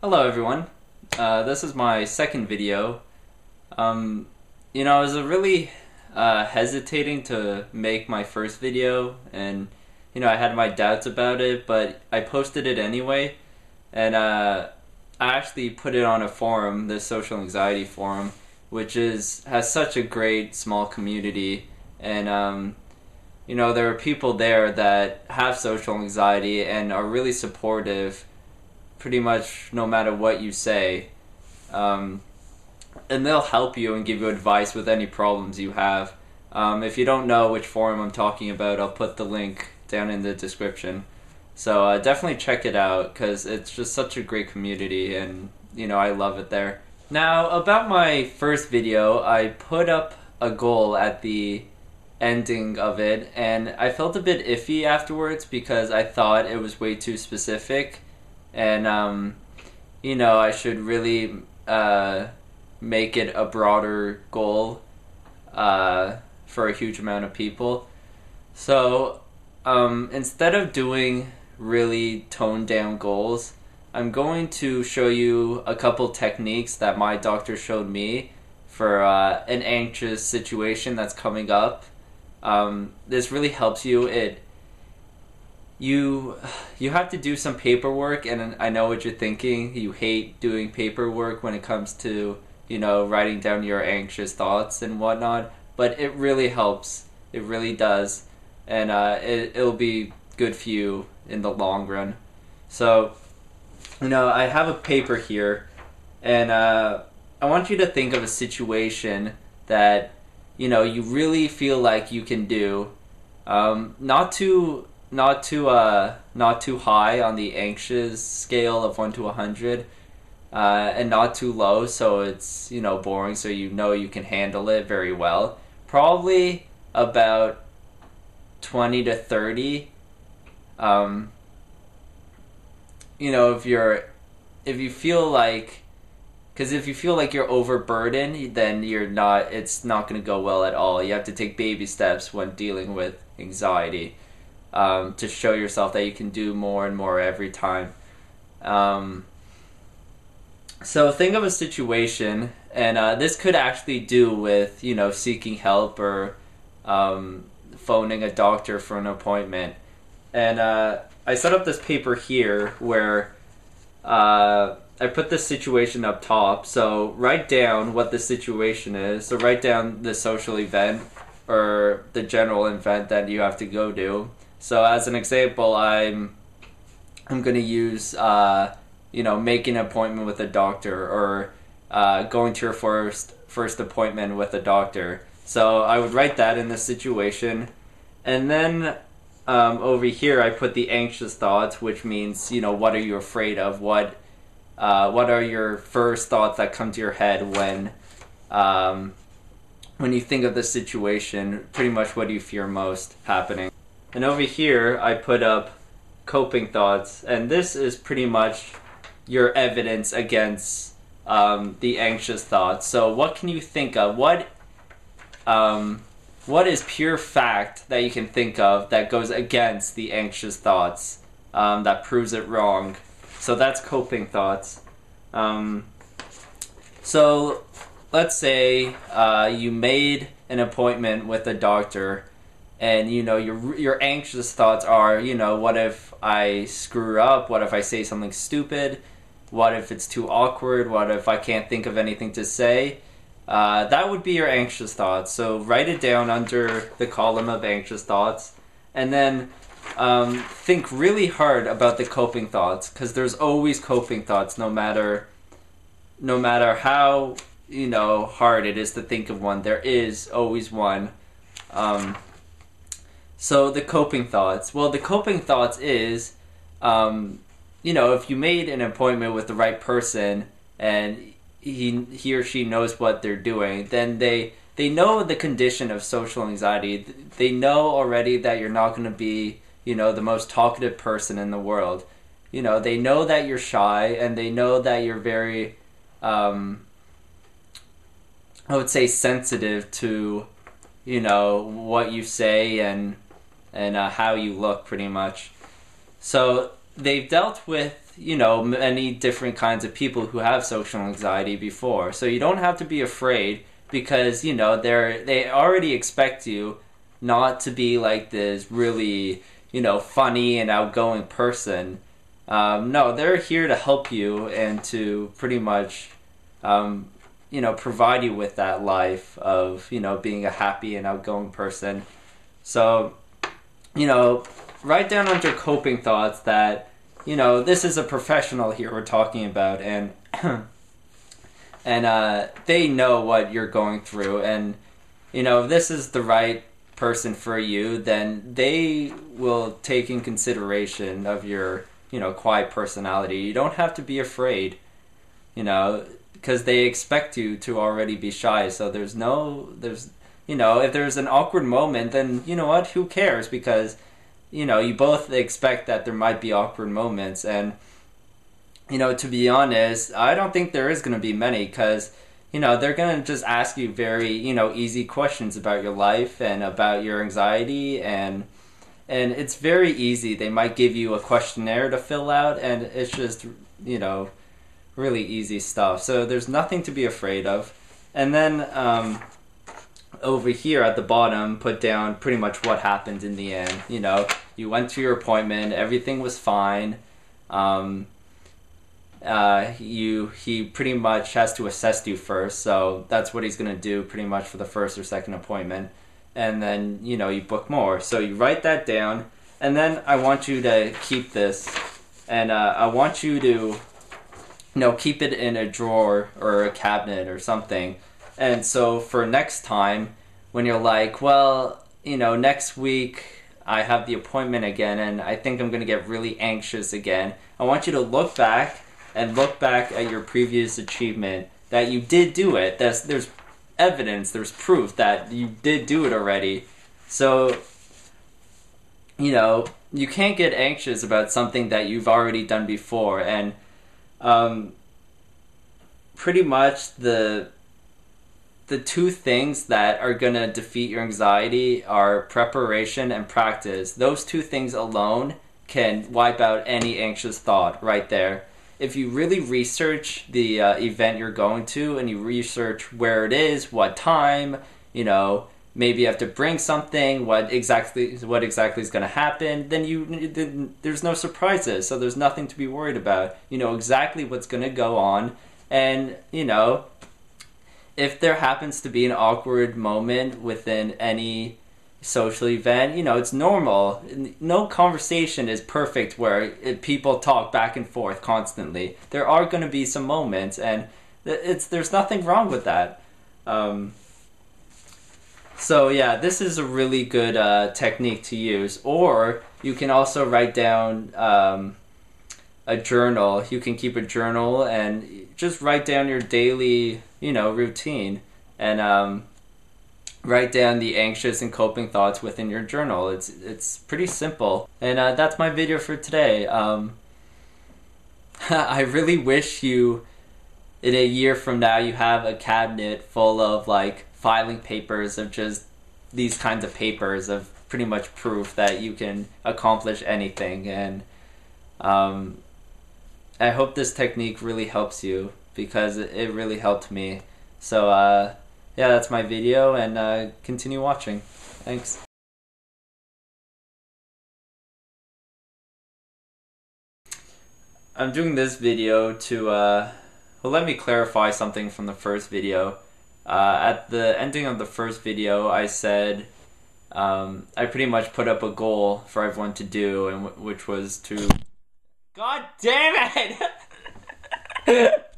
Hello everyone. This is my second video. I was really hesitating to make my first video, and I had my doubts about it, but I posted it anyway, and I actually put it on a forum, the social anxiety forum, which has such a great small community, and there are people there that have social anxiety and are really supportive pretty much no matter what you say. And they'll help you and give you advice with any problems you have. If you don't know which forum I'm talking about, I'll put the link down in the description. So definitely check it out, because it's just such a great community, and I love it there. Now, about my first video, I put up a goal at the ending of it, and I felt a bit iffy afterwards because I thought it was way too specific, and I should really make it a broader goal for a huge amount of people. So instead of doing really toned down goals, I'm going to show you a couple techniques that my doctor showed me for an anxious situation that's coming up. This really helps you. You have to do some paperwork, and I know what you're thinking. You hate doing paperwork when it comes to, writing down your anxious thoughts and whatnot, but it really helps. It really does, and it'll be good for you in the long run. So, I have a paper here, and I want you to think of a situation that, you really feel like you can do. Not too high on the anxious scale of 1 to 100, and not too low so it's boring, so you can handle it very well. Probably about 20 to 30. If you feel like, because if you feel like you're overburdened, then it's not going to go well at all. You have to take baby steps when dealing with anxiety, to show yourself that you can do more and more every time. So think of a situation, and this could actually do with, seeking help or phoning a doctor for an appointment. And I set up this paper here where I put the situation up top. So write down what the situation is. So write down the social event or the general event that you have to go to. So as an example, I'm going to use making an appointment with a doctor, or going to your first appointment with a doctor. So I would write that in the situation, and then over here I put the anxious thoughts, which means what are you afraid of? What are your first thoughts that come to your head when you think of the situation? Pretty much, what do you fear most happening? And over here, I put up coping thoughts, and this is pretty much your evidence against the anxious thoughts. So what can you think of? What is pure fact that you can think of that goes against the anxious thoughts, that proves it wrong? So that's coping thoughts. So let's say you made an appointment with a doctor, and your anxious thoughts are, what if I screw up? What if I say something stupid? What if it's too awkward? What if I can't think of anything to say? That would be your anxious thoughts. So write it down under the column of anxious thoughts, and then think really hard about the coping thoughts, because there's always coping thoughts, no matter how hard it is to think of one. There is always one. So the coping thoughts. Well, the coping thoughts is, if you made an appointment with the right person and he or she knows what they're doing, then they know the condition of social anxiety. They know already that you're not going to be, the most talkative person in the world. They know that you're shy, and they know that you're very, I would say, sensitive to, what you say and how you look, pretty much. So they've dealt with, you know, many different kinds of people who have social anxiety before. So you don't have to be afraid because, you know, they already expect you not to be like this really, you know, funny and outgoing person. No, they're here to help you and to pretty much, you know, provide you with that life of, you know, being a happy and outgoing person. So, you know, write down under coping thoughts that, you know, this is a professional here we're talking about, and and they know what you're going through, and, you know, if this is the right person for you, then they will take in consideration of your, you know, quiet personality. You don't have to be afraid, you know, because they expect you to already be shy. So there's, you know, if there's an awkward moment, then, you know what, who cares? Because, you know, you both expect that there might be awkward moments. And, you know, to be honest, I don't think there is going to be many, because, you know, they're going to just ask you very, you know, easy questions about your life and about your anxiety, and it's very easy. They might give you a questionnaire to fill out, and it's just, you know, really easy stuff. So there's nothing to be afraid of. And then over here at the bottom, put down pretty much what happened in the end. You know, you went to your appointment, everything was fine. He pretty much has to assess you first, so that's what he's gonna do pretty much for the first or second appointment. And then, you know, you book more. So you write that down, and then I want you to keep this, and I want you to, you know, keep it in a drawer or a cabinet or something. And so for next time, when you're like, well, you know, next week I have the appointment again and I think I'm going to get really anxious again, I want you to look back at your previous achievement, that you did do it. There's evidence, there's proof that you did do it already. So, you know, you can't get anxious about something that you've already done before. And pretty much the two things that are going to defeat your anxiety are preparation and practice. Those two things alone can wipe out any anxious thought right there. If you really research the event you're going to, and you research where it is, what time, you know, maybe you have to bring something, what exactly is going to happen, then there's no surprises, so there's nothing to be worried about. You know exactly what's going to go on, and, you know, if there happens to be an awkward moment within any social event, you know, it's normal. No conversation is perfect where people talk back and forth constantly. There are going to be some moments, and there's nothing wrong with that. So yeah, this is a really good technique to use. Or you can also write down a journal. You can keep a journal and just write down your daily, you know, routine, and write down the anxious and coping thoughts within your journal. It's pretty simple. And that's my video for today. I really wish you, in a year from now, you have a cabinet full of like filing papers of just these kinds of papers of pretty much proof that you can accomplish anything. And I hope this technique really helps you, because it really helped me. So yeah, that's my video, and continue watching. Thanks. I'm doing this video to, well, let me clarify something from the first video. At the ending of the first video, I said, I pretty much put up a goal for everyone to do, and which was to... God damn it!